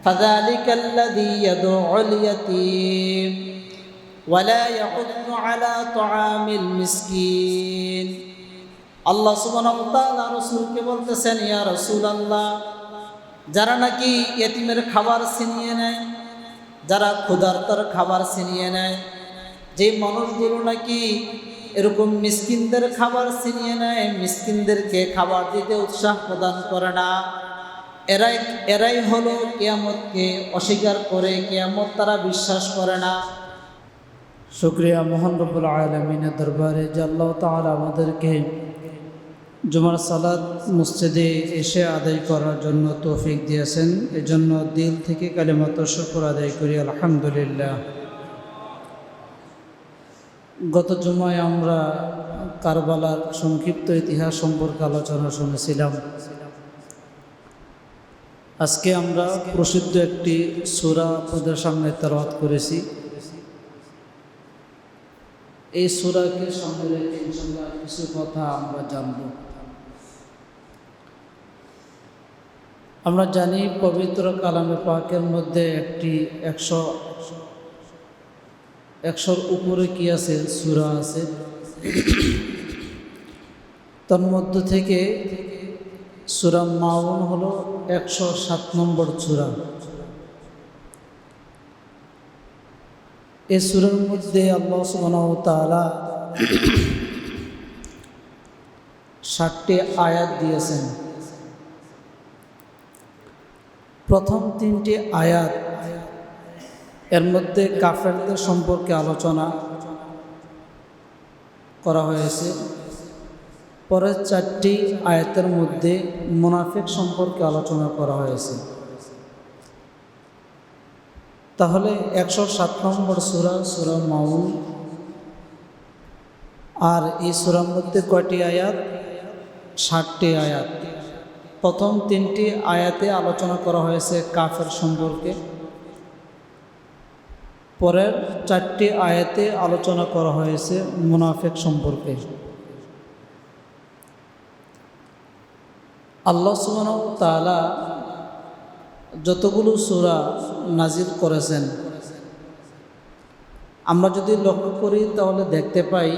فذلك الذي يدعو اليتيم ولا يحض على طعام المسكين আল্লাহ সুবহানাহু ওয়া তাআলা রাসূলকে বলতেছেন, ইয়া রাসূলুল্লাহ, যারা নাকি ইয়েতিমের খাবার ছিনিয়ে নেয়, যারা ক্ষুধার্তর খাবার ছিনিয়ে নেয়, যে মানুষগুলো নাকি এরকম মিসকিনদের খাবার ছিনিয়ে নেয়, মিসকিনদেরকে খাবার দিতে উৎসাহ প্রদান করে না, এরাই হলো কিয়ামতকে অস্বীকার করে, কিয়ামত তারা বিশ্বাস করে না। শুকরিয়া মহান রব্বুল আলামিনের দরবারে যে আল্লাহ তাআলা আমাদেরকে জুমার সালাত মসজিদে এসে আদায় করার জন্য তৌফিক দিয়েছেন। এজন্য দিল থেকে কালিমাত শুকর আদায় করি, আলহামদুলিল্লাহ। গত জুমায় আমরা কারবালার সংক্ষিপ্ত ইতিহাস সম্পর্কে আলোচনা শুনেছিলাম। আজকে আমরা প্রসিদ্ধ একটি সূরা আপনাদের সামনে তেলাওয়াত করেছি। এই সূরাকে সামনে রেখে ইনশাআল্লাহ কিছু কথা আমরা জানব। আমরা জানি পবিত্র কালামে পাকের মধ্যে একটি 100-র উপরে কি আছে, সূরা আছে। তার মধ্য থেকে সূরা মাউন হলো 107 নম্বর সূরা। এই সূরার মধ্যে আল্লাহ সুবহানাহু ওয়া তাআলা 60টি আয়াত দিয়েছেন। প্রথম 3টি আয়াত এর মধ্যে কাফেরদের সম্পর্কে আলোচনা করা হয়েছে। পরের 4টি আয়াতের মধ্যে মুনাফিক সম্পর্কে আলোচনা করা হয়েছে। তাহলে 107 নম্বর সূরা, সূরা মাউন। আর এই সূরার মধ্যে কয়টি আয়াত? 60টি আয়াত। প্রথম 3টি আয়াতে আলোচনা করা হয়েছে কাফের সম্পর্কে, পরের 4টি আয়াতে আলোচনা করা হয়েছে মুনাফিক সম্পর্কে। আল্লাহ সুবহানাহু ওয়া তাআলা যতগুলো সূরা নাজিল করেছেন, আমরা যদি লক্ষ্য করি তাহলে দেখতে পাই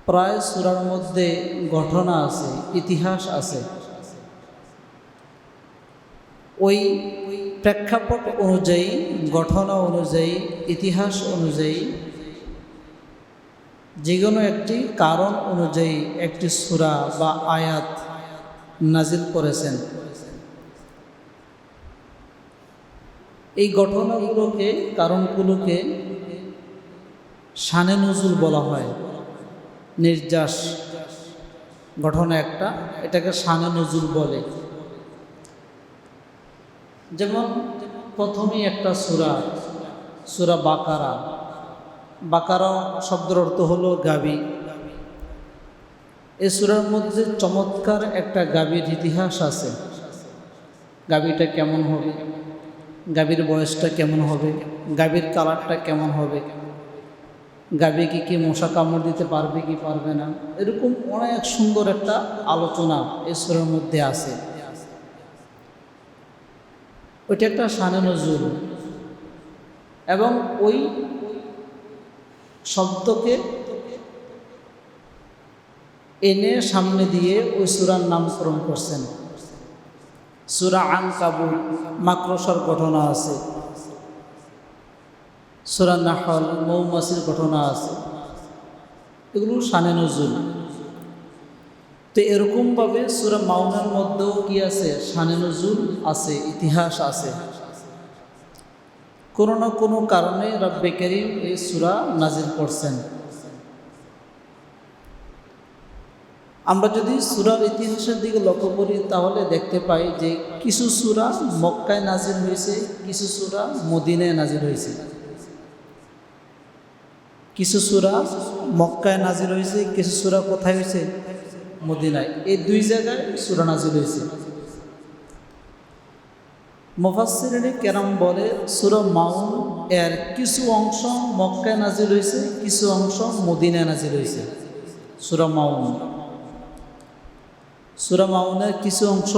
প্রায় সূরার মধ্যে ঘটনা আছে, ইতিহাস আছে। ওই প্রেক্ষাপট অনুযায়ী, ঘটনা অনুযায়ী, ইতিহাস অনুযায়ী, যে কোনো একটি কারণ অনুযায়ী একটি সূরা বা আয়াত নাজিল করেছেন। এই ঘটনাগুলোকে, কারণগুলোকে শানে নুজুল বলা হয়। নির্যাস ঘটনা একটা, এটাকে শানে নুজুল বলে। যেমন প্রথমেই একটা সূরা, সূরা বাকারা। বাকারা শব্দের অর্থ হলো গাভী। এই সূরার মধ্যে চমৎকার একটা গাভীর ইতিহাস আছে। গাভীটা কেমন হবে, গাভীর বয়সটা কেমন হবে, গাভীর কালারটা কেমন হবে, গাভীকে কি মশা কামড় দিতে পারবে কি পারবে না, এরকম অনেক সুন্দর একটা আলোচনা এই সূরার মধ্যে আছে। ওইটা একটা শানে নজুল, এবং ওই শব্দকে এনে সামনে দিয়ে ওই সূরার নামকরণ করছেন। সূরা আনকাবুত, মাকড়সার ঘটনা আছে। সূরা নাহল, মৌমাছির ঘটনা আছে। এগুলো শানে নজুল। তো এরকমভাবে সূরা মাউনের মধ্যেও কি আছে, শানে নজুল আছে, ইতিহাস আছে। কোনো না কোনো কারণে রব্বে কারীম এই সূরা নাজিল করছেন। আমরা যদি সূরার ইতিহাসের দিকে লক্ষ্য করি তাহলে দেখতে পাই যে কিছু সূরা মক্কায় নাজিল হয়েছে, কিছু সূরা মদিনায় নাজিল হয়েছে। কিছু সূরা মক্কায় নাজিল হয়েছে, কিছু সূরা কোথায় হয়েছে, মদিনায়। এই দুই জায়গায় সূরা নাজিল হয়েছে। মুফাসসিরিনে কেরাম বলে সূরা মাউন এর কিছু অংশ মক্কায় নাজিল হয়েছে, কিছু অংশ মদিনায় নাজিল হয়েছে। সূরা মাউন সূরা মাউনের কিছু অংশ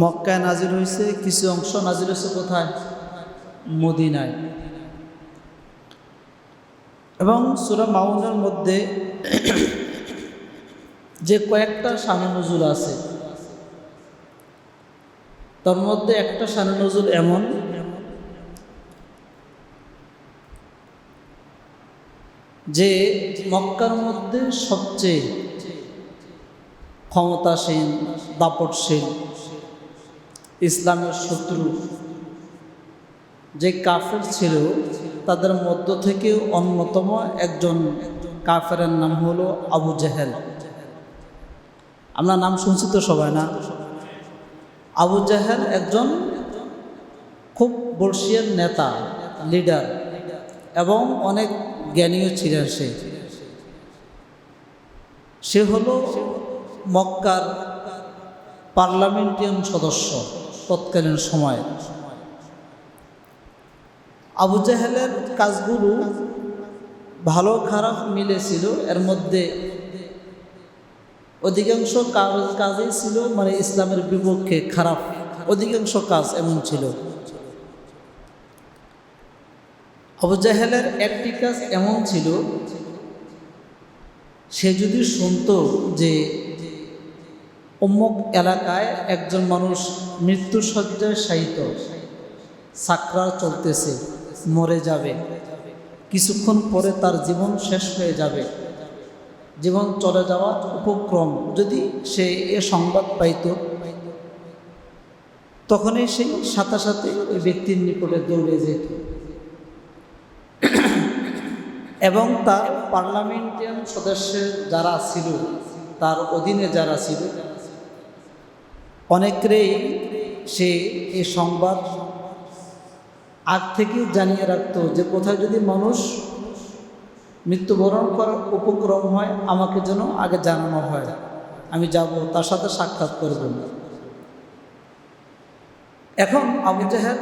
মক্কায় নাজিল হয়েছে, কিছু অংশ নাজিল হয়েছে কোথায়? মদিনায়। এবং সূরা মাউনের মধ্যে যে কয়েকটা শানে নজুল আছে, তার মধ্যে একটা শানে নজুল এমন যে মক্কার মধ্যে সবচেয়ে ক্ষমতাসীন, দাপটশীল, ইসলামের শত্রু যে কাফের ছিল, তাদের মধ্য থেকে অন্যতম একজন কাফেরের নাম হলো আবু জেহেল। আমরা নাম শুনছি তো সবাই, না? আবু জেহেল একজন খুব বর্ষীয় নেতা, লিডার, এবং অনেক জ্ঞানীয় ছিলেন। সে হলো মক্কার পার্লামেন্টারিয়ান সদস্য তৎকালীন সময়ে। আবু জেহেলের কাজগুলো ভালো খারাপ মিলেছিল, এর মধ্যে অধিকাংশ কাজই ছিল মানে ইসলামের বিপক্ষে খারাপ, অধিকাংশ কাজ এমন ছিল। আবু জেহেলের একটি কাজ এমন ছিল, সে যদি শুনতো যে অমুক এলাকায় একজন মানুষ মৃত্যুসজ্জায় শায়িত, সাকরাত চলতেছে, মরে যাবে, কিছুক্ষণ পরে তার জীবন শেষ হয়ে যাবে, জীবন চলে যাওয়ার উপক্রম, যদি সে এ সংবাদ পাইত, তখনই সেই সাথে সাথে ওই ব্যক্তির নিকটে দৌড়ে যেত এবং তার পার্লামেন্টারিয়ান সদস্যের যারা ছিল, তার অধীনে যারা ছিল, অনেকেরই সে এই সংবাদ আগ থেকে জানিয়ে রাখত যে কোথায় যদি মানুষ মৃত্যুবরণ করার উপক্রম হয়, আমাকে যেন আগে জানানো হয়, আমি যাব, তার সাথে সাক্ষাৎ করব। এখন আবু জেহেল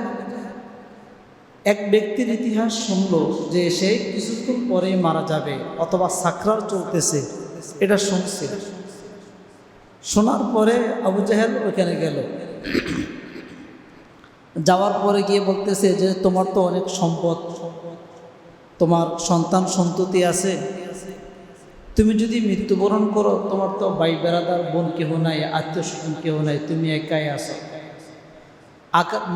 এক ব্যক্তির ইতিহাস শুনল যে সে কিছুক্ষণ পরেই মারা যাবে অথবা সাকরাত চলতেছে, এটা শুনছে। শোনার পরে আবু জেহেল ওখানে গেল। যাওয়ার পরে গিয়ে বলতেছে যে তোমার তো অনেক সম্পদ, তোমার সন্তান সন্ততি আছে, তুমি যদি মৃত্যুবরণ করো, তোমার তো ভাই বেড়াদার বোন কেহ নাই, আত্মীয় স্বজন কেহ নাই, তুমি একাই আছো।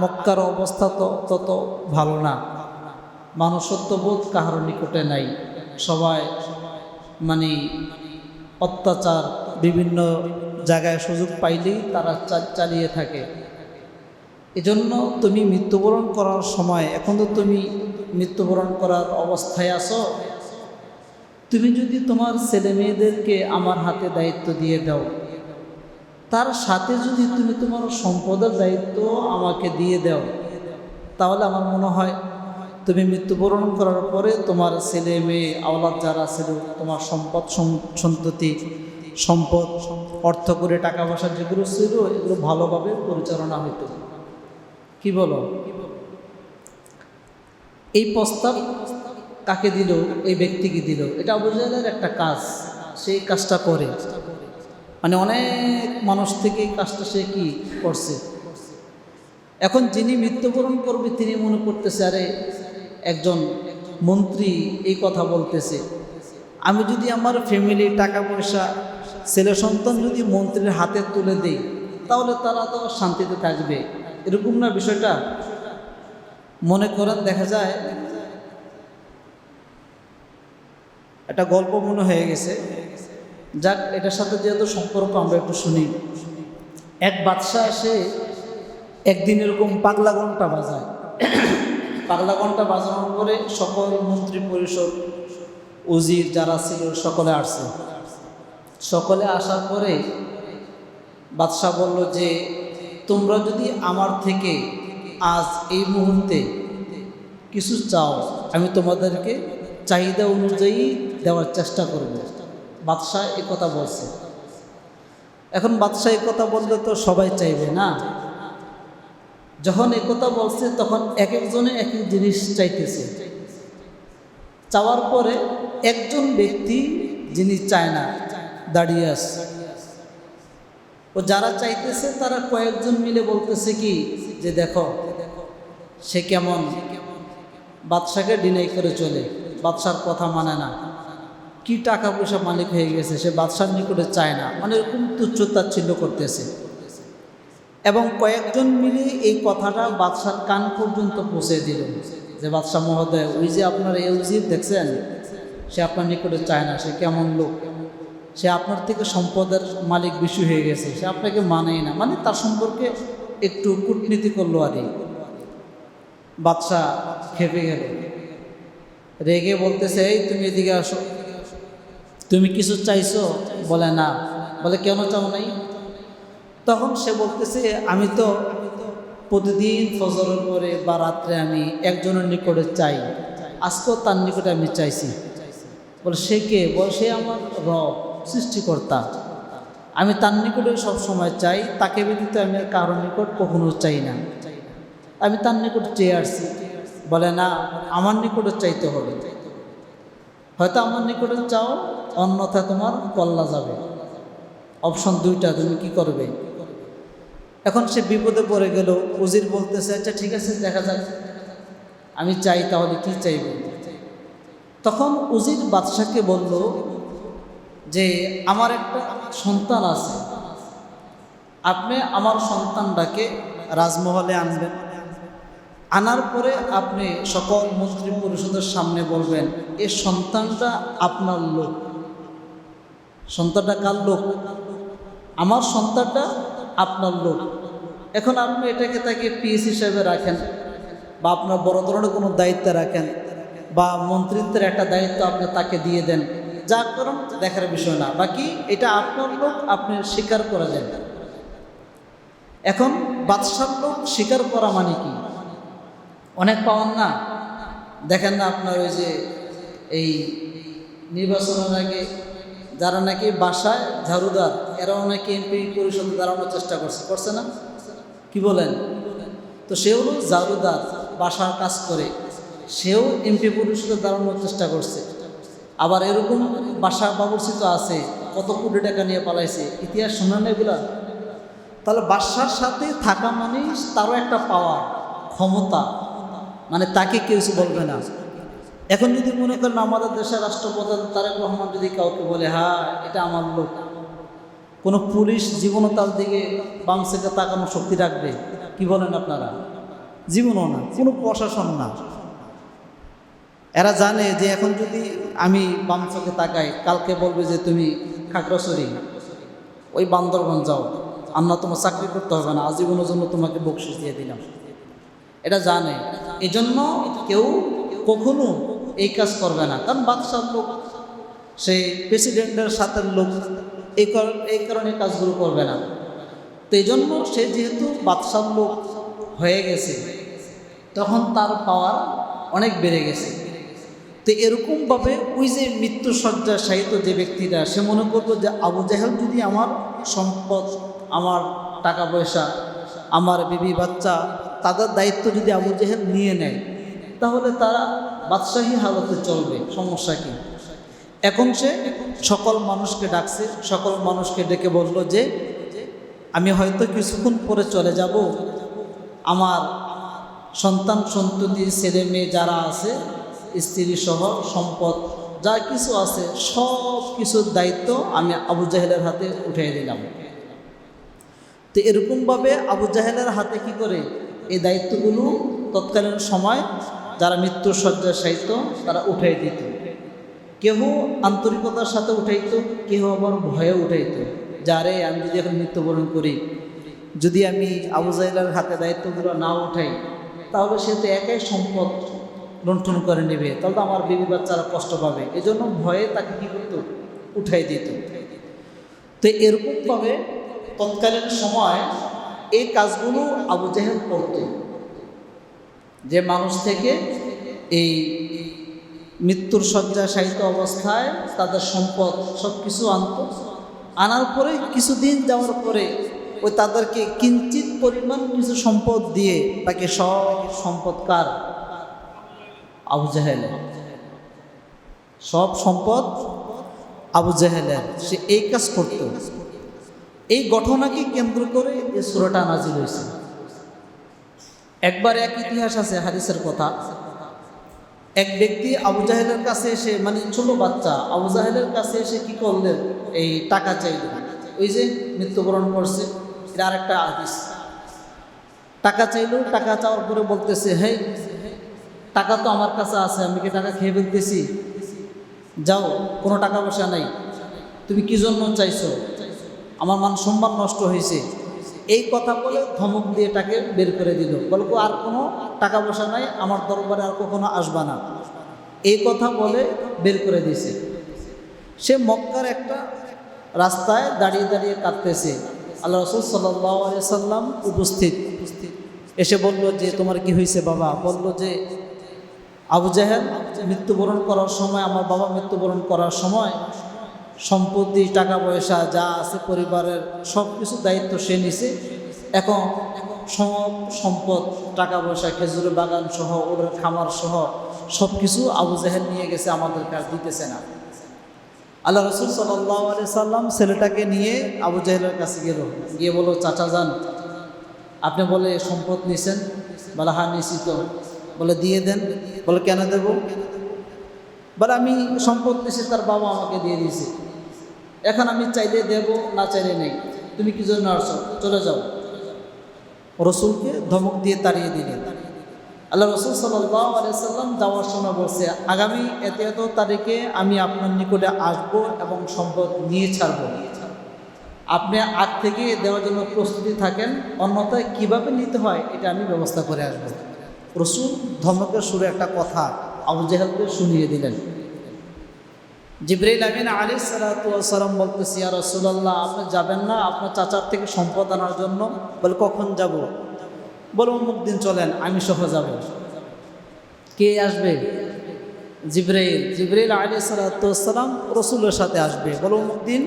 মক্কার অবস্থা তো তত ভালো না, মানুষত্ববোধ কাহার নিকটে নাই, সবাই মানে অত্যাচার, বিভিন্ন জায়গায় সুযোগ পাইলেই তারা চালিয়ে থাকে। এজন্য তুমি মৃত্যুবরণ করার সময়, এখন তো তুমি মৃত্যুবরণ করার অবস্থায় আছো, তুমি যদি তোমার ছেলে মেয়েদেরকে আমার হাতে দায়িত্ব দিয়ে দাও, তার সাথে যদি তুমি তোমার সম্পদের দায়িত্ব আমাকে দিয়ে দাও, তাহলে আমার মনে হয় তুমি মৃত্যুবরণ করার পরে তোমার ছেলে মেয়ে আওলাদ যারা ছিল, তোমার সম্পদ সন্ততি, সম্পদ, অর্থ করে টাকা পয়সা যেগুলো ছিল, এগুলো ভালোভাবে পরিচালনা হইত। কি বলো? এই প্রস্তাব কাকে দিল? এই ব্যক্তিকে দিল। এটা আবু জেহেলের একটা কাজ, সেই কাজটা করে, মানে অনেক মানুষ থেকে এই কাজটা সে কি করছে। এখন যিনি মৃত্যুবরণ করবে তিনি মনে করতেছে, আরে একজন মন্ত্রী এই কথা বলতেছে, আমি যদি আমার ফ্যামিলি, টাকা পয়সা, ছেলে সন্তান যদি মন্ত্রীর হাতে তুলে দেই, তাহলে তারা তো শান্তিতে থাকবে, এরকম না বিষয়টা? মনে করেন দেখা যায় একটা গল্প মনে হয়ে গেছে, যাক এটার সাথে যেহেতু সম্পর্ক আমরা একটু শুনি। এক বাদশাহ এসে একদিন এরকম পাগলা ঘণ্টা বাজায়। পাগলা ঘণ্টা বাজানোর পরে সকল মন্ত্রী পরিষদ, উজির যারা ছিল সকলে আসছে। সকলে আসার পরে বাদশাহ বলল যে তোমরা যদি আমার থেকে আজ এই মুহূর্তে কিছু চাও, আমি তোমাদেরকে চাহিদা অনুযায়ী দেওয়ার চেষ্টা করব। বাদশাহ এই কথা বলছে। এখন বাদশাহ এই কথা বললে তো সবাই চাইবে না। যখন এই কথা বলছে তখন এক একজনে এক এক জিনিস চাইতেছে। চাওয়ার পরে একজন ব্যক্তি যিনি চায় না দাঁড়িয়ে আসছে। ও যারা চাইতেছে তারা কয়েকজন মিলে বলতেছে কি যে দেখো সে কেমন বাদশাকে ডিনাই করে চলে, বাদশার কথা মানে না, কি টাকা পয়সা মালিক হয়ে গেছে, সে বাদশার নিকটে চায় না, মানে এরকম তুচ্ছতাচ্ছিল্য করতেছে। এবং কয়েকজন মিলে এই কথাটা বাদশার কান পর্যন্ত পৌঁছে দিল যে বাদশাহ মহোদয়, ওই যে আপনার এই উজির দেখছেন, সে আপনার নিকটে চায় না, সে কেমন লোক, সে আপনার থেকে সম্পদের মালিক বেশি হয়ে গেছে, সে আপনাকে মানেই না, মানে তার সম্পর্কে একটু কূটনীতি করলো আর কি। বাদশাহ খেপে গেল, রেগে বলতেছে, এই তুমি এদিকে আসো, তুমি কিছু চাইছো? বলে না। বলে কেন চাও নাই? তখন সে বলতেছে, আমি তো প্রতিদিন ফজরের পরে বা রাত্রে আমি একজনের নিকটে চাই, আজকেও তার নিকটে আমি চাইছি। বলে সে কে? বলে সে আমার রব, সৃষ্টিকর্তা, আমি তার নিকটে সবসময় চাই, তাকে ব্যতীত আমি আর কারোর নিকট কখনো চাই না, আমি তার নিকট চেয়ে আসছি। বলে না, আমার নিকটে চাইতে হবে, হয়তো আমার নিকটে চাও, অন্যথা তোমার কল্লা যাবে, অপশন দুইটা, তুমি কি করবে? এখন সে বিপদে পড়ে গেল। উজির বলতেছে, আচ্ছা ঠিক আছে, দেখা যাক, আমি চাই, তাহলে কি চাইব? তখন উজির বাদশাকে বলল যে আমার একটা সন্তান আছে, আপনি আমার সন্তানটাকে রাজমহলে আনবেন, আনার পরে আপনি সকল মন্ত্রী পরিষদের সামনে বলবেন, এ সন্তানটা আপনার লোক। সন্তানটা কার লোক? আমার সন্তানটা আপনার লোক। এখন আপনি এটাকে তাকে পিএস হিসেবে রাখেন, বা আপনার বড় ধরনের কোনো দায়িত্বে রাখেন, বা মন্ত্রিত্বের একটা দায়িত্ব আপনি তাকে দিয়ে দেন, যা করুন দেখার বিষয় না, বাকি এটা আপনার লোক, আপনি স্বীকার করে দেন। এখন বাদশার লোক স্বীকার করা মানে কি? অনেক পাওয়ান না, দেখেন না আপনার ওই যে এই নির্বাচনের আগে যারা নাকি বাসায় ঝাড়ুদার, এরাও নাকি এমপি পরিষদে দাঁড়ানোর চেষ্টা করছে না? কি বলেন? তো সে হলো ঝাড়ুদার, বাসার কাজ করে, সেও এমপি পরিষদে দাঁড়ানোর চেষ্টা করছে। আবার এরকম বাসা বাবুর্চি তো আছে, কত কোটি টাকা নিয়ে পালাইছে, ইতিহাস শোনেন এগুলা? তাহলে বাসার সাথে থাকা মানে তারও একটা পাওয়ার, ক্ষমতা, মানে তাকে কেউ কিছু বলবে না। এখন যদি মনে করেন আমাদের দেশের রাষ্ট্রপ্রধান তারেক রহমান যদি কাউকে বলে, হ্যাঁ এটা আমার লোক, কোনো পুলিশ জীবনও তার দিকে বাম থেকে তাকানোর শক্তি রাখবে? কি বলেন আপনারা? জীবনও না, কোনো প্রশাসন না। এরা জানে যে এখন যদি আমি বাম চোখে তাকাই, কালকে বলবে যে তুমি খাগড়াছড়ি, ওই বান্দরবান যাও, আমরা তোমার চাকরি করতে হবে না, আজীবনের জন্য তোমাকে বকশিস দিয়ে দিলাম। এটা জানে, এজন্য কেউ কখনো এই কাজ করবে না, কারণ বাদশার লোক, সেই প্রেসিডেন্টের সাথে লোক, এই কারণে কাজগুলো করবে না। তো এই জন্য সে যেহেতু বাদশার লোক হয়ে গেছে, তখন তার পাওয়ার অনেক বেড়ে গেছে। তো এরকমভাবে ওই যে মৃত্যুসজ্জা সাহিত্য যে ব্যক্তিরা, সে মনে করতো যে আবু জাহেল যদি আমার সম্পদ, আমার টাকা পয়সা, আমার বিবি বাচ্চা, তাদের দায়িত্ব যদি আবু জাহেল নিয়ে নেয়, তাহলে তারা বাদশাহী হালতে চলবে, সমস্যা কি? এখন সে সকল মানুষকে ডাকছে, সকল মানুষকে ডেকে বলল যে আমি হয়তো কিছুক্ষণ পরে চলে যাব, আমার সন্তান সন্ততি ছেলে মেয়ে যারা আছে, স্ত্রী সহ সম্পদ যা কিছু আছে, সব কিছুর দায়িত্ব আমি আবু জাহেলের হাতে উঠিয়ে দিলাম। তো এরকমভাবে আবু জাহেলের হাতে কি করে এই দায়িত্বগুলো তৎকালীন সময় যারা মৃত্যুর শয্যায় সাহিত্য তারা উঠাই দিত। কেহ আন্তরিকতার সাথে উঠাইত, কেহ আবার ভয়ে উঠাইত, যারে আমি যদি এখন মৃত্যুবরণ করি, যদি আমি আবু জাহেলের হাতে দায়িত্বগুলো না উঠাই, তাহলে সে তো একাই সম্পদ লুণ্ঠন করে নেবে, তাহলে তো আমার বিবি বাচ্চারা কষ্ট পাবে, এজন্য ভয়ে তাকে কী করতো? উঠাই দিত। তো এরকমভাবে তৎকালীন সময় এই কাজগুলো আবু জাহেল করত, যে মানুষ থেকে এই মৃত্যুর শয্যা শায়িত অবস্থায় তাদের সম্পদ সব কিছু আনার পরে কিছুদিন যাওয়ার পরে ওই তাদেরকে কিঞ্চিত পরিমাণ কিছু সম্পদ দিয়ে তাকে সব সম্পদ কার? আবু জাহেলের। সব সম্পদ আবু জাহেলের। সে এই কাজ করত। এই ঘটনাকে কেন্দ্র করে এই সূরাটা নাজিল হয়েছে। একবার এক ইতিহাস আছে, হাদিসের কথা, এক ব্যক্তি আবু জাহেলের কাছে এসে, মানে ছোট বাচ্চা আবু জাহেলের কাছে এসে কি করলেন, এই টাকা চাইল। ওই যে মৃত্যুবরণ করছে, এটা আরেকটা হাদিস। টাকা চাইল, টাকা চাওয়ার পরে বলতেছে, হ্যাঁ টাকা তো আমার কাছে আছে, আমি কি টাকা খেয়ে ফেলতেছি? যাও, কোনো টাকা পয়সা নাই, তুমি কি জন্য চাইছো? আমার মান সম্মান নষ্ট হয়েছে। এই কথা বলে ধমক দিয়ে তাকে বের করে দিল। বলবো আর কোনো টাকা পয়সা নাই, আমার দরবারে আর কখনো আসবা না, এই কথা বলে বের করে দিয়েছে। সে মক্কার একটা রাস্তায় দাঁড়িয়ে দাঁড়িয়ে কাঁদতেছে। আল্লাহ রাসূল সাল্লাল্লাহু আলাইহি সাল্লাম উপস্থিত। এসে বলল যে তোমার কি হয়েছে বাবা? বলল যে আবু জাহেল মৃত্যুবরণ করার সময়, আমার বাবা মৃত্যুবরণ করার সময় সম্পত্তি, টাকা পয়সা যা আছে পরিবারের সব কিছু দায়িত্ব সে নিছে। এখন সব সম্পদ, টাকা পয়সা, খেজুরের বাগান সহ, ওদের খামার সহ সব কিছু আবু জাহেল নিয়ে গেছে, আমাদের কাছে দিতেছে না। আল্লাহ রাসূল সাল্লাল্লাহু আলাইহি সাল্লাম ছেলেটাকে নিয়ে আবু জাহেলের কাছে গেল, গিয়ে বলল, চাচা যান, আপনি বলে সম্পদ নিছেন? বলে হ্যাঁ নিছি তো। বলে দিয়ে দেন। বলে কেন দেব? বলে আমি সম্পদ নিছি, তার বাবা আমাকে দিয়ে দিয়েছে, এখন আমি চাইলে দেব, না চাইলে নেই, তুমি কি জন্য আসছো, চলে যাও। রসুলকে ধমক দিয়ে তাড়িয়ে দিলেন। আল্লাহ রাসূল সাল্লাল্লাহু আলাইহি সাল্লাম যাওয়ার সময় বলছে, আগামী এত তারিখে আমি আপনার নিকটে আসবো এবং সম্পদ নিয়ে ছাড়বো, আপনি আগ থেকে দেওয়ার জন্য প্রস্তুতি থাকেন, অন্যথায় কিভাবে নিতে হয় এটা আমি ব্যবস্থা করে আসবো। রসুল ধমকের সুরে একটা কথা আবু জাহেলকে শুনিয়ে দিলেন। জিবরাইল আমিন আলাইহিস সালাতু ওয়াস সালাম বলতেছে, ইয়া রাসূলুল্লাহ, আপনি যাবেন না আপনার চাচার থেকে সম্পদ আনার জন্য? বলে কখন যাব? বলে অমুক দিন চলেন, আমি সহ যাব। কে আসবে? জিবরাইল আলাইহিস সালাতু ওয়াস সালাম রসুলের সাথে আসবে। বলে অমুক দিন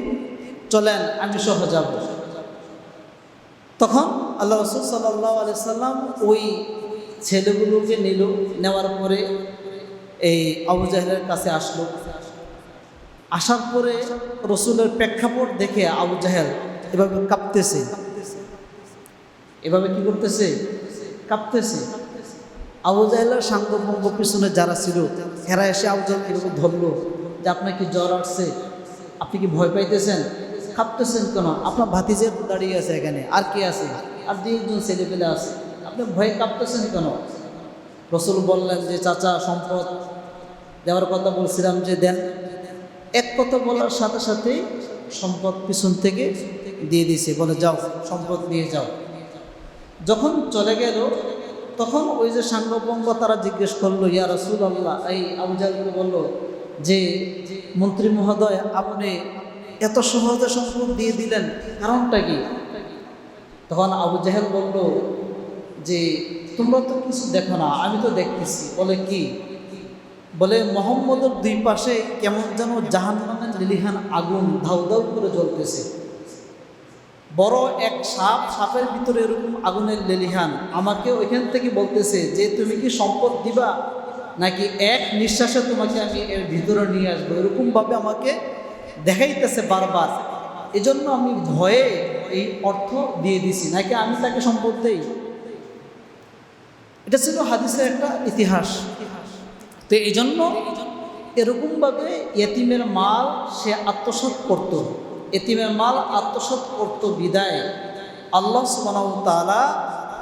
চলেন, আমি সহ যাব। তখন আল্লাহ রাসূল সাল্লাল্লাহু আলাইহি সাল্লাম ওই ছেলেগুলোকে নিল, নেওয়ার পরে এই আবু জাহেলের কাছে আসলো। আসার পরে রসুলের প্রেক্ষাপট দেখে আবু জাহেল এভাবে কাঁপতেছে। এভাবে কি করতেছে? কাঁপতেছে। আবু জাহেলের সাঙ্গভঙ্গ পিছনে যারা ছিল এরা এসে আবু জাহেলকে এরকম ধরলো যে আপনার কি জ্বর আসছে? আপনি কি ভয় পাইতেছেন? কাঁপতেছেন কেন? আপনার ভাতিজে দাঁড়িয়ে আছে এখানে, আর কি আছে? আর দুই একজন ছেলে পেলে আছে, আপনি ভয়ে কাঁপতেছেন কেন? রসুল বললেন যে চাচা সম্পদ দেওয়ার কথা বলছিলাম যে দেন। এক কথা বলার সাথে সাথেই সম্পদ পিছন থেকে দিয়ে দিয়েছে। বলে যাও, সম্পদ নিয়ে যাও। যখন চলে গেল তখন ওই যে সাঙ্গভঙ্গ তারা জিজ্ঞেস করলো, ইয়া রাসূলুল্লাহ, এই আবু জাহেলকে বলল যে মন্ত্রী মহোদয়, আপনি এত সহজে সম্পদ দিয়ে দিলেন, কারণটা কি? তখন আবু জাহেল বলল যে তোমরা তো কিছু দেখো না, আমি তো দেখতেছি। বলে কি? বলে মুহাম্মদের দুই পাশে কেমন যেন জাহান্নামের লিলিহান আগুন ধাউ ধাউ করে জ্বলতেছে। বড় এক সাপ, সাপের ভিতরে এরকম আগুনের লেলিহান। আমাকে ওইখান থেকে বলতেছে যে তুমি কি সম্পদ দিবা নাকি এক নিঃশ্বাসে তোমাকে আমি এর ভিতরে নিয়ে আসবো, এরকমভাবে আমাকে দেখাইতেছে বারবার। এজন্য আমি ভয়ে এই অর্থ দিয়ে দিছি, নাকি আমি তাকে সম্পদ দেই। এটা ছিল হাদিসের একটা ইতিহাস। তো এই জন্য এরকমভাবে ইয়েতিমের মাল সে আত্মসাৎ করত। এতিমের মাল আত্মসাৎ করত বিদায় আল্লাহ সুবহানাহু ওয়া তাআলা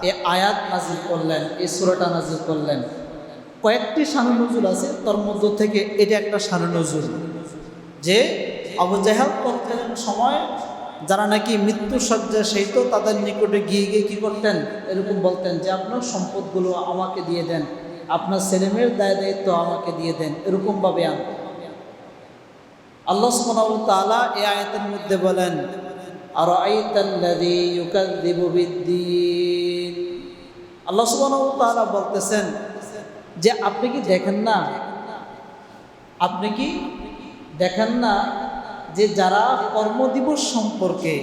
এই আয়াত নাজিল করলেন, এই সূরাটা নাজিল করলেন। কয়েকটি শানে নজুল আছে, তার মধ্য থেকে এটা একটা শানে নজুল যে আবু জাহেল তৎকালীন সময় যারা নাকি মৃত্যু শয্যা সহিত তাদের নিকটে গিয়ে গিয়ে কী করতেন? এরকম বলতেন যে আপনার সম্পদগুলো আমাকে দিয়ে দেন, আপনার ছেলেমেয়ের দায়িত্ব আমাকে দিয়ে দেন, এরকমভাবে আনত। আল্লাহ সুবহানাহু ওয়া তাআলা এই আয়াতের মধ্যে বলেন, আরাআইতাল্লাযী ইউকাযযিবু বিদ্দীন। আল্লাহ সুবহানাহু ওয়া তাআলা বলতেছেন যে আপনি কি দেখেন না, আপনি কি দেখেন না যে যারা কর্মদিবস সম্পর্কে,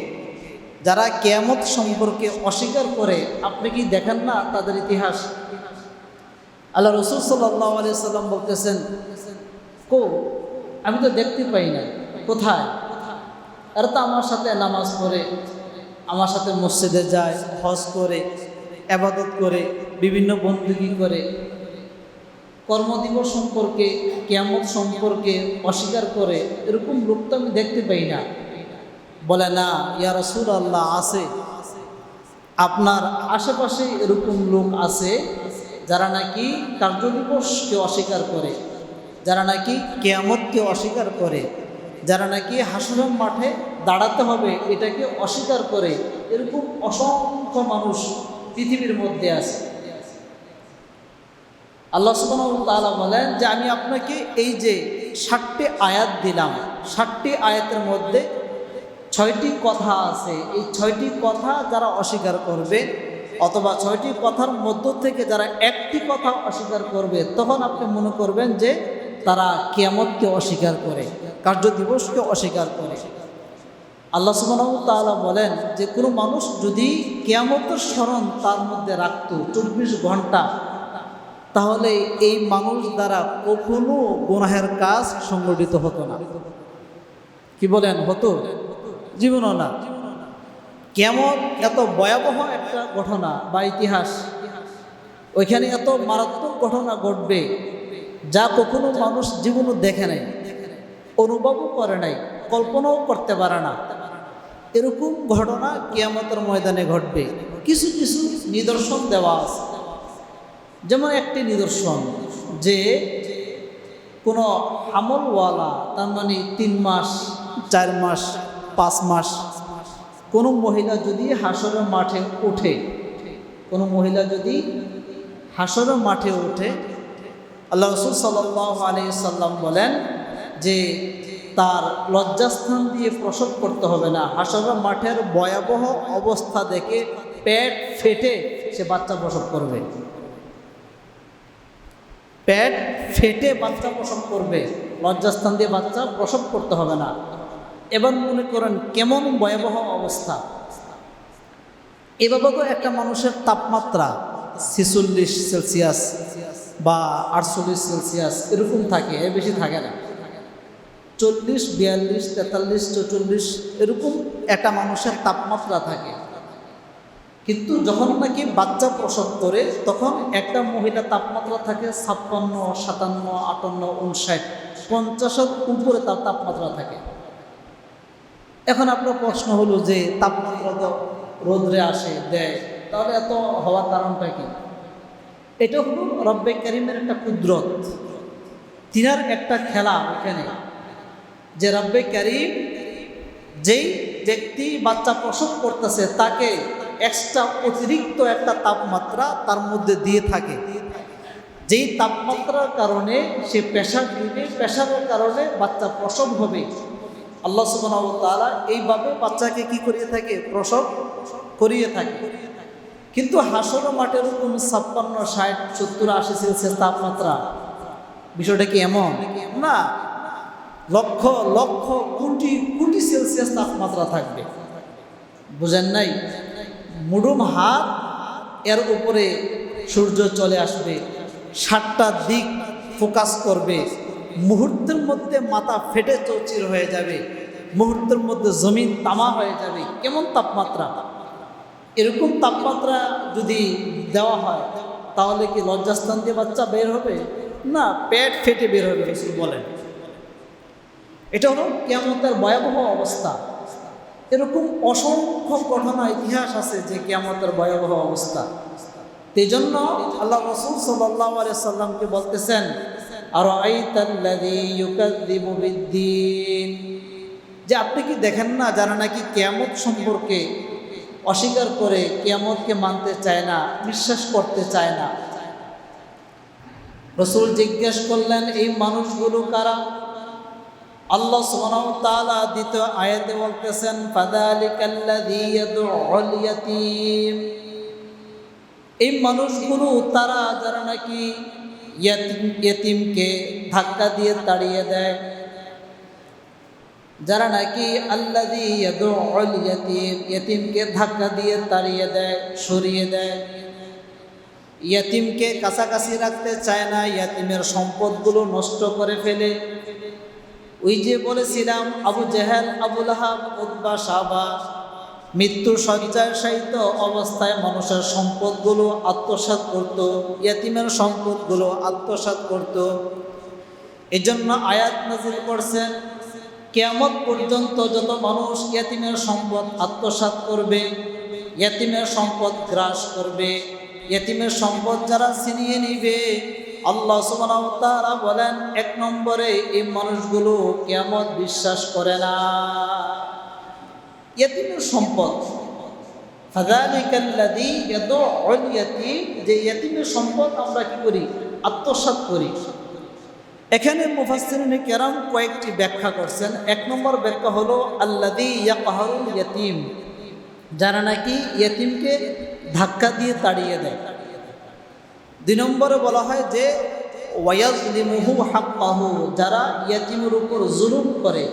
যারা কিয়ামত সম্পর্কে অস্বীকার করে, আপনি কি দেখেন না তাদের ইতিহাস? আল্লাহ রাসূল সাল্লাল্লাহু আলাইহি সাল্লাম বলতেছেন, কো আমি তো দেখতে পাই না, কোথায়? এরা তো আমার সাথে নামাজ পড়ে, আমার সাথে মসজিদে যায়, হজ করে, ইবাদত করে, বিভিন্ন বন্দেগী করে, কর্মদিবস সম্পর্কে, কিয়ামত সম্পর্কে অস্বীকার করে, এরকম লোক তো আমি দেখতে পাই না। বলে না, ইয়া রাসূলুল্লাহ, আছে, আপনার আশেপাশে এরকম লোক আছে যারা নাকি কার্যদিবসকে অস্বীকার করে, যারা নাকি কিয়ামতকে অস্বীকার করে, যারা নাকি হাসরের মাঠে দাঁড়াতে হবে এটাকে অস্বীকার করে। এরকম অসংখ্য মানুষ পৃথিবীর মধ্যে আছে। আল্লাহ সুবহানাহু ওয়া তাআলা বলেন যে আমি আপনাকে এই যে 60টি আয়াত দিলাম, 60টি আয়াতের মধ্যে 6টি কথা আছে। এই 6টি কথা যারা অস্বীকার করবে, অথবা 6টি কথার মধ্য থেকে যারা একটি কথা অস্বীকার করবে, তখন আপনি মনে করবেন যে তারা কিয়ামতকে অস্বীকার করে, কার্য দিবসকে অস্বীকার করে। আল্লাহ সুবহানাহু ওয়া তাআলা বলেন যে কোনো মানুষ যদি কিয়ামতের স্মরণ তার মধ্যে রাখত 24 ঘন্টা, তাহলে এই মানুষ দ্বারা কখনো গুনাহের কাজ সংগঠিত হতো না। কি বলেন, হতো? জীবনও না। কিয়ামত এত ভয়াবহ একটা ঘটনা বা ইতিহাস, ওইখানে এত মারাত্মক ঘটনা ঘটবে যা কখনো মানুষ জীবনও দেখে নাই, অনুভবও করে নাই, কল্পনাও করতে পারে না। এরকম ঘটনা কিয়ামতের ময়দানে ঘটবে। কিছু কিছু নিদর্শন দেওয়া আছে। যেমন একটি নিদর্শন যে কোনো হামলওয়ালা, তার মানে 3 মাস, 4 মাস, 5 মাস কোনো মহিলা যদি হাসরের মাঠে ওঠে, কোনো মহিলা যদি হাসরের মাঠে ওঠে, আল্লাহ রাসূল সাল্লাল্লাহু আলাইহি সাল্লাম বলেন যে তার লজ্জাস্থান দিয়ে প্রসব করতে হবে না। হাসরের মাঠের ভয়াবহ অবস্থা দেখে পেট ফেটে সে বাচ্চা প্রসব করবে, পেট ফেটে বাচ্চা প্রসব করবে, লজ্জাস্থান দিয়ে বাচ্চা প্রসব করতে হবে না। এবার মনে করেন কেমন ভয়াবহ অবস্থা। এভাবে তো একটা মানুষের তাপমাত্রা 46 সেলসিয়াস বা 48 সেলসিয়াস এরকম থাকে, এর বেশি থাকে না। 40, 42, 43, 44 এরকম একটা মানুষের তাপমাত্রা থাকে। কিন্তু যখন নাকি বাচ্চা প্রসব করে তখন একটা মহিলা তাপমাত্রা থাকে 56, 57, 58, 59, 50-এর উপরে তার তাপমাত্রা থাকে। এখন আপনার প্রশ্ন হলো যে তাপমাত্রা তো রোদ্রে আসে দেয়, তাহলে এত হওয়ার কারণটা কি? এটা হলো রব্বে কারীমের একটা কুদরত, তিনার একটা খেলা এখানে, যে রব্বে কারীম যেই ব্যক্তি বাচ্চা প্রসব করতেছে তাকে এক্সট্রা অতিরিক্ত একটা তাপমাত্রা তার মধ্যে দিয়ে থাকে, যেই তাপমাত্রার কারণে সে প্রেসার দিবে, প্রেসারের কারণে বাচ্চা প্রসব হবে। আল্লাহ সুবহানাহু ওয়া তাআলা এইভাবে বাচ্চাকে কি করিয়ে থাকে? প্রসব করিয়ে থাকে। কিন্তু হাসরের মাঠের এরকম 56, 60, 70, 80 সেলসিয়াস তাপমাত্রা, বিষয়টা কি এমন না? লক্ষ লক্ষ কোটি কোটি সেলসিয়াস তাপমাত্রা থাকবে। বুঝেন নাই? মুডুম হাত এর উপরে সূর্য চলে আসবে, 7টা দিক ফোকাস করবে, মুহূর্তের মধ্যে মাথা ফেটে চৌচির হয়ে যাবে, মুহূর্তের মধ্যে জমিন তামা হয়ে যাবে। কেমন তাপমাত্রা! এরকম তাপমাত্রা যদি দেওয়া হয় তাহলে কি লজ্জাস্থান দিয়ে বাচ্চা বের হবে? না, পেট ফেটে বের হবে। রাসূল বলেন এটা হলো কিয়ামতের ভয়াবহ অবস্থা। এরকম অসংখ্য ঘটনা ইতিহাস আছে যে কিয়ামতের ভয়াবহ অবস্থা। এই জন্য আল্লাহ রাসূল সাল্লাল্লাহু আলাইহি সাল্লামকে বলতেছেন, আরাআইতাল্লাযী ইউকাযযিবু বিদ্দীন, যে আপনি কি দেখেন না যারা নাকি কিয়ামত সম্পর্কে অস্বীকার করে, কিয়ামতকে মানতে চায় না, বিশ্বাস করতে চায় না। রাসূল জিজ্ঞেস করলেন, এই মানুষগুলো কারা? আল্লাহ সুবহানাহু ওয়া তাআলা দ্বিতীয় আয়াতে বলতেছেন, ফাযালিকাল্লাযী ইয়াদউল ইয়াতীম, এই মানুষগুলো তারা যারা নাকি ইয়েতিমকে ধাক্কা দিয়ে তাড়িয়ে দেয়, যারা নাকি আল্লাযী ইয়াদউল ইয়াতীম, ইয়েতিমকে ধাক্কা দিয়ে তাড়িয়ে দেয়, সরিয়ে দেয়, ইয়েতিমকে কাছাকাছি রাখতে চায় না, ইয়েতিমের সম্পদগুলো নষ্ট করে ফেলে। ওই যে বলেছিলাম আবু জেহেল, আবু লাহাব, উতবা, শাহবা, মৃত্যুর শয্যায় শায়িত অবস্থায় মানুষের সম্পদগুলো আত্মসাৎ করত, ইয়েতিমের সম্পদগুলো আত্মসাৎ করত। এই জন্য আয়াত নাযিল করছেন, কিয়ামত পর্যন্ত যত মানুষ ইয়েতিমের সম্পদ আত্মসাৎ করবে, ইয়েতিমের সম্পদ গ্রাস করবে, ইয়েতিমের সম্পদ যারা ছিনিয়ে নিবে, আল্লাহ সুবহানাহু ওয়া তাআলা বলেন ১ নম্বরে এই মানুষগুলো কিয়ামত বিশ্বাস করে না। ইয়েতিমের সম্পদ, ফাযালিকাল্লাযী ইয়াদউল ইয়াতীম, যে ইয়েতিমের সম্পদ আমরা কি করি? আত্মসাৎ করি। এখানে মুফাসসিরিনে কেরাম কয়েকটি ব্যাখ্যা করছেন। ১ নম্বর ব্যাখ্যা হলো আল্লাযী ইয়াকহারুল ইয়াতীম, যারা নাকি ইয়েতিমকে ধাক্কা দিয়ে তাড়িয়ে দেয়। ২ নম্বরে বলা হয় যে ওয়ায়াজলিমুহু হাক্কাহু, যারা ইয়েতিমের উপর জুলুম করে।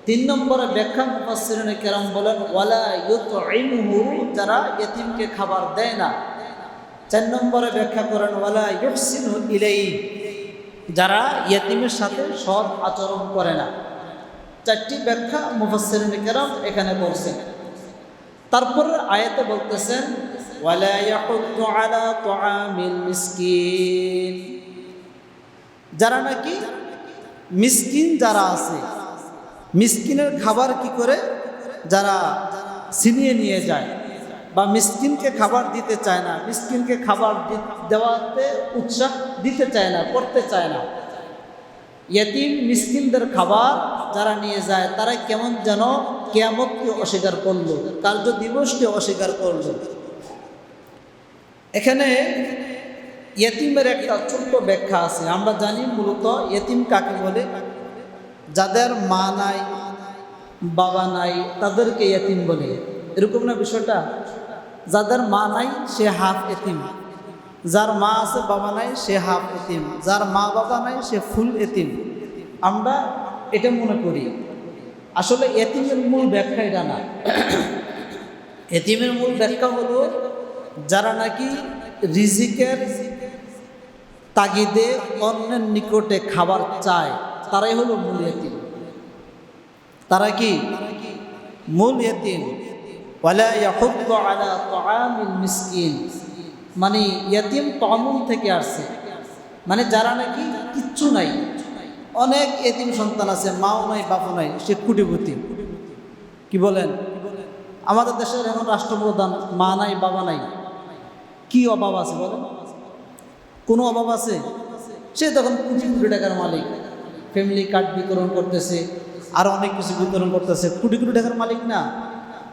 ৩ নম্বরে ব্যাখ্যা মুফাসসিরিনে কেরাম বলেন ওয়ালা ইউতঈমুহু, যারা ইয়েতিমকে খাবার দেয় না। ৪ নম্বরে ব্যাখ্যা করেন ওয়ালা ইউহসিনু ইলাইহি, যারা ইয়েতিমের সাথে সৎ আচরণ করে না। ৪টি ব্যাখ্যা মুফাসসিরিনে কেরাম এখানে বলছেন। তারপরে আয়াতে বলতেছেন ওয়ালা ইয়াহুদ্দু আলা তুআমিল মিসকিন, যারা নাকি মিসকিন যারা আছে, মিসকিনের খাবার কি করে যারা ছিনিয়ে নিয়ে যায় বা মিসকিনকে খাবার দিতে চায় না, মিসকিনকে খাবার দেওয়াতে উৎসাহ দিতে চায় না, করতে চায় না, ইয়েতিম মিসকিনদের খাবার যারা নিয়ে যায় তারা কেমন যেন কিয়ামতকে অস্বীকার করলো, কার্য দিবসকে অস্বীকার করলো। এখানে ইয়েতিমের একটা ছোট্ট ব্যাখ্যা আছে। আমরা জানি মূলত ইয়েতিম কাকে বলে? যাদের মা নাই, বাবা নাই, তাদেরকে ইয়েতিম বলে। এরকম না বিষয়টা? যাদের মা নাই সে হাফ এতিম, যার মা আছে বাবা নাই সে হাফ এতিম, যার মা বাবা নাই সে ফুল এতিম। আমরা এটা মনে করি, আসলে এতিমের মূল ব্যাখ্যা এটা না। এতিমের মূল ব্যাখ্যা হলো যারা নাকি রিজিকের তাগিদে অন্যের নিকটে খাবার চায়, তারাই হলো মূল এতিম। তারা কি মূল এতিম? ওয়ালা ইয়াহুদ্দু আলা তুআমিল মিসকিন, মানে ইয়েতিম তমুন থেকে আসছে, মানে যারা নাকি কিচ্ছু নাই। অনেক এতিম সন্তান আছে, মাও নাই বাপও নাই, সে কোটিপতি। কি বলেন? আমাদের দেশের এখন রাষ্ট্রপ্রধান, মা নাই বাবা নাই, কি অভাব আছে বলেন? কোনো অভাব আছে? সে তখন কোটি কোটি টাকার মালিক, ফ্যামিলি কার্ড বিতরণ করতেছে, আর অনেক কিছু বিতরণ করতেছে, কোটি কোটি টাকার মালিক না?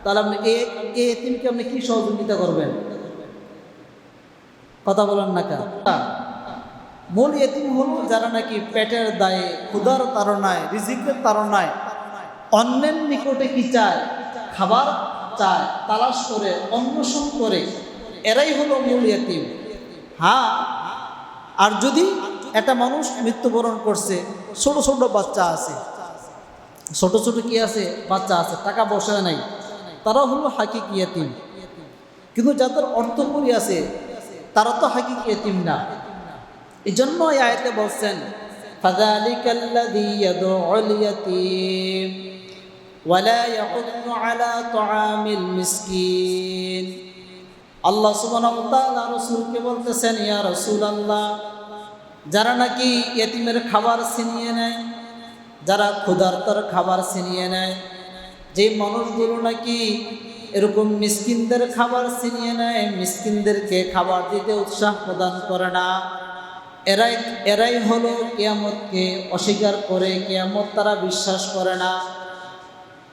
তাহলে আপনি এই এতিমকে আপনি কি সহযোগিতা করবেন? কথা বলেন না কেন? মূল এতিম হলো যারা নাকি পেটের দায়ে, ক্ষুধার তাড়নায়, রিজিকের তাড়নায় অন্যের নিকটে কি চায়? খাবার চায়, তালাশ করে, অন্বেষণ করে, এরাই হলো মূল এতিম। হ্যাঁ, আর যদি একটা মানুষ মৃত্যুবরণ করছে, ছোট ছোট বাচ্চা আছে, ছোট ছোট কি আছে? বাচ্চা আছে, টাকা পয়সা নাই, তারা হলো হাকিকি এতিম। কিন্তু যাদের অর্থকরী আছে তারা তো হাকিকি এতিম না। এই জন্য এই আয়াতে বলছেন ফাযালিকাল্লাযী ইয়াদউল ইয়াতীম ওয়ালা ইয়াহুদ্দু আলা তুআমিল মিসকিন। আল্লাহ সুবহানাহু ওয়া তাআলা রাসূলকে বলতেছেন, ইয়া রাসূলুল্লাহ, যারা নাকি ইয়েতিমের খাবার ছিনিয়ে নেয়, যারা ক্ষুধার্তর খাবার ছিনিয়ে নেয়, যে মানুষগুলো নাকি এরকম মিসকিনদের খাবার ছিনিয়ে নেয়, মিসকিনদেরকে খাবার দিতে উৎসাহ প্রদান করে না, এরাই হলো কিয়ামতকে অস্বীকার করে, কিয়ামত তারা বিশ্বাস করে না।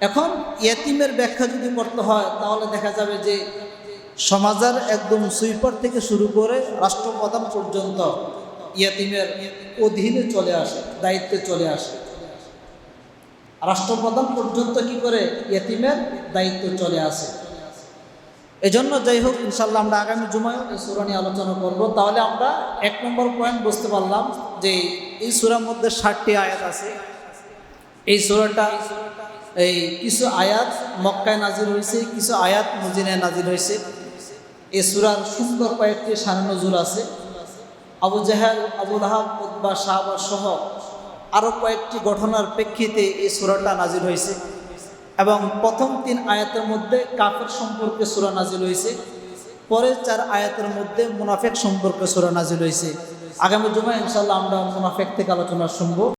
এখন ইয়েতিমের ব্যাখ্যা যদি করতে হয় তাহলে দেখা যাবে যে সমাজের একদম সুইপার থেকে শুরু করে রাষ্ট্রপ্রধান পর্যন্ত ইয়েতিমের অধীনে চলে আসে, দায়িত্বে চলে আসে। রাষ্ট্রপ্রধান পর্যন্ত কি করে? ইয়েতিমের দায়িত্ব চলে আসে। এজন্য যাই হোক, ইনশাল্লাহ আমরা আগামী জুমায় এই সূরা নিয়ে আলোচনা করব। তাহলে আমরা ১ নম্বর পয়েন্ট বুঝতে পারলাম যে এই সূরার মধ্যে ৬০টি আয়াত আছে। এই সূরাটা এই কিছু আয়াত মক্কায় নাজিল হয়েছে, কিছু আয়াত মদিনায় নাজিল হয়েছে। এই সূরার সুন্দর কয়েকটি শান নজুল আছে। আবু জাহেল, আবু লাহাব, উতবা, সাহাবা সহ আরও কয়েকটি ঘটনার প্রেক্ষিতে এই সূরাটা নাজিল হয়েছে। এবং প্রথম 3 আয়াতের মধ্যে কাফের সম্পর্কে সূরা নাজিল হয়েছে, পরের 4 আয়াতের মধ্যে মুনাফিক সম্পর্কে সূরা নাজিল হয়েছে। আগামী জুমায় ইনশাআল্লাহ আমরা মুনাফিক থেকে আলোচনা শুনবো।